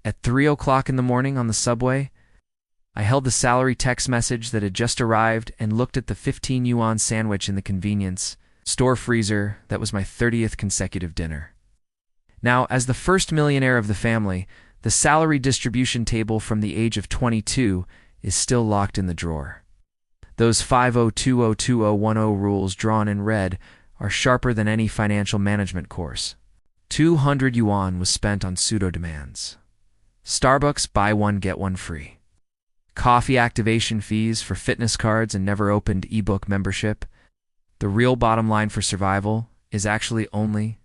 At 3 o'clock in the morning on the subway, I held the salary text message that had just arrived and looked at the 15 yuan sandwich in the convenience store freezer that was my 30th consecutive dinner. Now, as the first millionaire of the family, the salary distribution table from the age of 22 is still locked in the drawer. Those 50202010 rules drawn in red are sharper than any financial management course. 200 yuan was spent on pseudo-demands. Starbucks buy one get one free. Coffee activation fees for fitness cards and never-opened ebook membership. The real bottom line for survival is actually only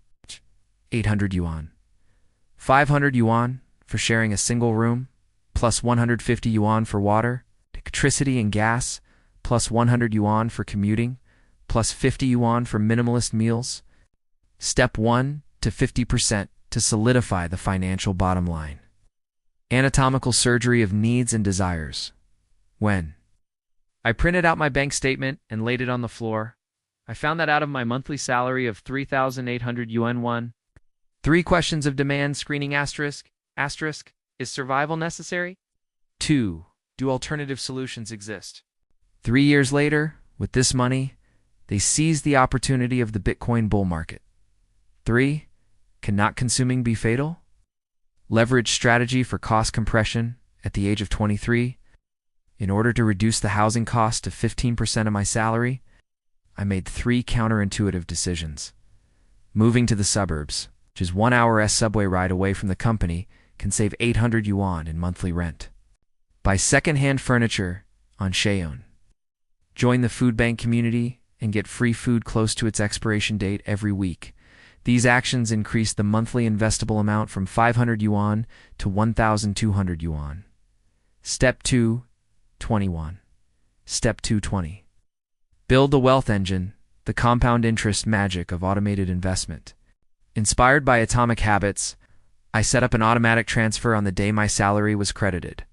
800 yuan. 500 yuan for sharing a single room, plus 150 yuan for water, electricity and gas, plus 100 yuan for commuting, plus 50 yuan for minimalist meals. Step 1 to 50% to solidify the financial bottom line. Anatomical surgery of needs and desires. When I printed out my bank statement and laid it on the floor, I found that out of my monthly salary of 3,800 yuan, 3 questions of demand screening asterisk, is survival necessary? 2, do alternative solutions exist? 3 years later, with this money, they seized the opportunity of the Bitcoin bull market. 3, can not consuming be fatal? Leverage strategy for cost compression at the age of 23. In order to reduce the housing cost to 15% of my salary, I made 3 counterintuitive decisions. Moving to the suburbs, which is 1 hour subway ride away from the company, can save 800 yuan in monthly rent. Buy second-hand furniture on Shein. Join the food bank community and get free food close to its expiration date every week. These actions increase the monthly investable amount from 500 yuan to 1,200 yuan. Step 2, 21. Step 220. Build the wealth engine, the compound interest magic of automated investment. Inspired by Atomic Habits, I set up an automatic transfer on the day my salary was credited.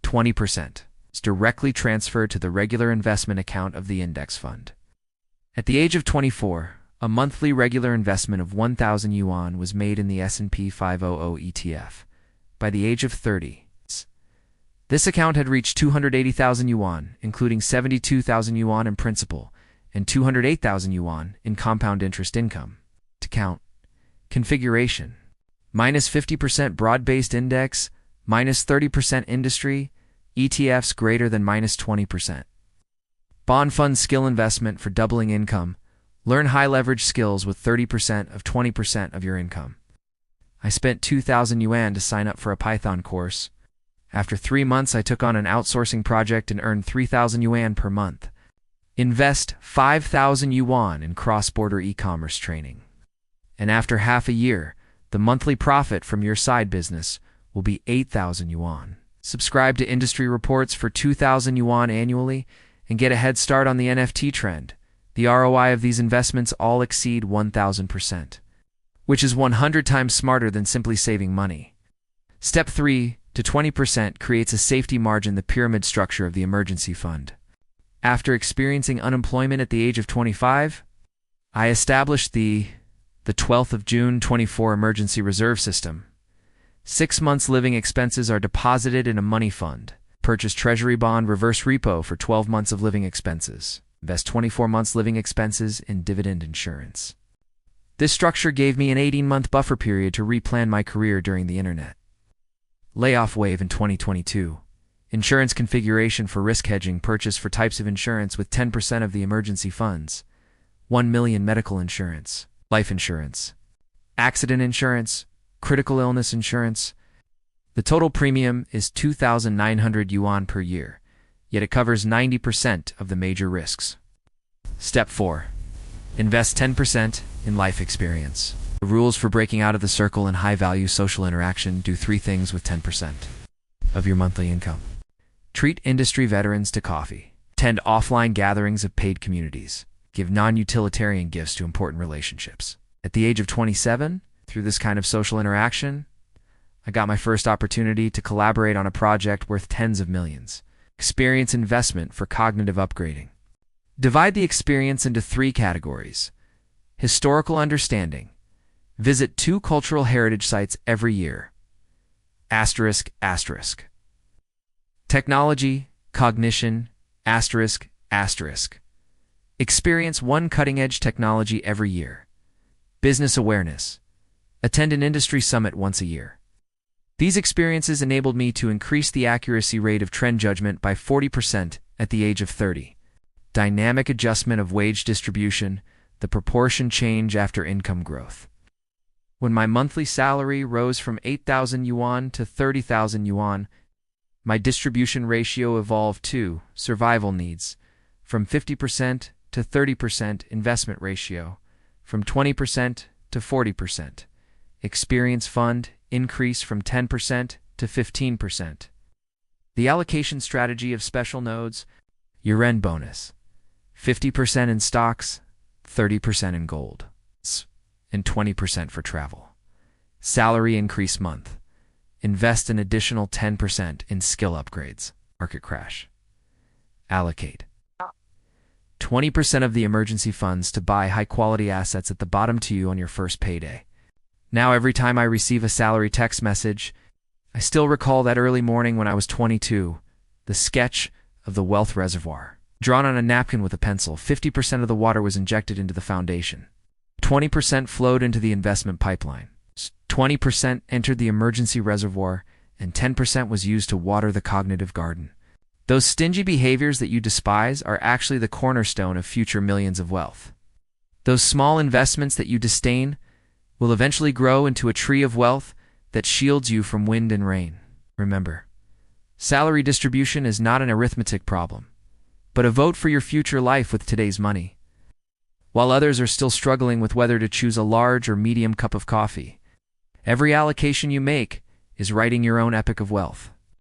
20% is directly transferred to the regular investment account of the index fund. At the age of 24, a monthly regular investment of 1,000 yuan was made in the S&P 500 ETF. By the age of 30, this account had reached 280,000 yuan, including 72,000 yuan in principal and 208,000 yuan in compound interest income. To count. Configuration. Minus 50% broad-based index, minus 30% industry, ETFs greater than minus 20%. Bond fund skill investment for doubling income. Learn high leverage skills with 30% of 20% of your income. I spent 2,000 yuan to sign up for a Python course. After 3 months, I took on an outsourcing project and earned 3,000 yuan per month. Invest 5,000 yuan in cross-border e-commerce training. And after half a year, the monthly profit from your side business will be 8,000 yuan. Subscribe to industry reports for 2,000 yuan annually and get a head start on the NFT trend. The ROI of these investments all exceed 1,000%, which is 100 times smarter than simply saving money. Step 3 to 20% creates a safety margin, the pyramid structure of the emergency fund. After experiencing unemployment at the age of 25, I established the 12th of June 24 emergency reserve system. 6 months living expenses are deposited in a money fund. Purchase treasury bond reverse repo for 12 months of living expenses. Invest 24 months living expenses in dividend insurance. This structure gave me an 18-month buffer period to replan my career during the internet. Layoff wave in 2022. Insurance configuration for risk hedging purchase for types of insurance with 10% of the emergency funds. 1 million medical insurance, life insurance, accident insurance, critical illness insurance. The total premium is 2,900 yuan per year, yet it covers 90% of the major risks. Step 4. Invest 10% in life experience. The rules for breaking out of the circle in high-value social interaction. Do 3 things with 10% of your monthly income. Treat industry veterans to coffee. Attend offline gatherings of paid communities. Give non-utilitarian gifts to important relationships. At the age of 27, through this kind of social interaction, I got my first opportunity to collaborate on a project worth tens of millions. Experience investment for cognitive upgrading. Divide the experience into 3 categories. Historical understanding. Visit 2 cultural heritage sites every year. Asterisk, asterisk. Technology, cognition, asterisk, asterisk. Experience one cutting-edge technology every year. Business awareness. Attend an industry summit once a year. These experiences enabled me to increase the accuracy rate of trend judgment by 40% at the age of 30. Dynamic adjustment of wage distribution, the proportion change after income growth. When my monthly salary rose from 8,000 yuan to 30,000 yuan, my distribution ratio evolved to survival needs, from 50% to 30% investment ratio, from 20% to 40%. Experience fund increase from 10% to 15%. The allocation strategy of special nodes, year-end bonus, 50% in stocks, 30% in gold, and 20% for travel. Salary increase month. Invest an additional 10% in skill upgrades. Market crash. Allocate 20% of the emergency funds to buy high-quality assets at the bottom to you on your first payday. Now every time I receive a salary text message, I still recall that early morning when I was 22, the sketch of the wealth reservoir. Drawn on a napkin with a pencil, 50% of the water was injected into the foundation. 20% flowed into the investment pipeline. 20% entered the emergency reservoir, and 10% was used to water the cognitive garden. Those stingy behaviors that you despise are actually the cornerstone of future millions of wealth. Those small investments that you disdain will eventually grow into a tree of wealth that shields you from wind and rain. Remember, salary distribution is not an arithmetic problem, but a vote for your future life with today's money. While others are still struggling with whether to choose a large or medium cup of coffee, every allocation you make is writing your own epic of wealth.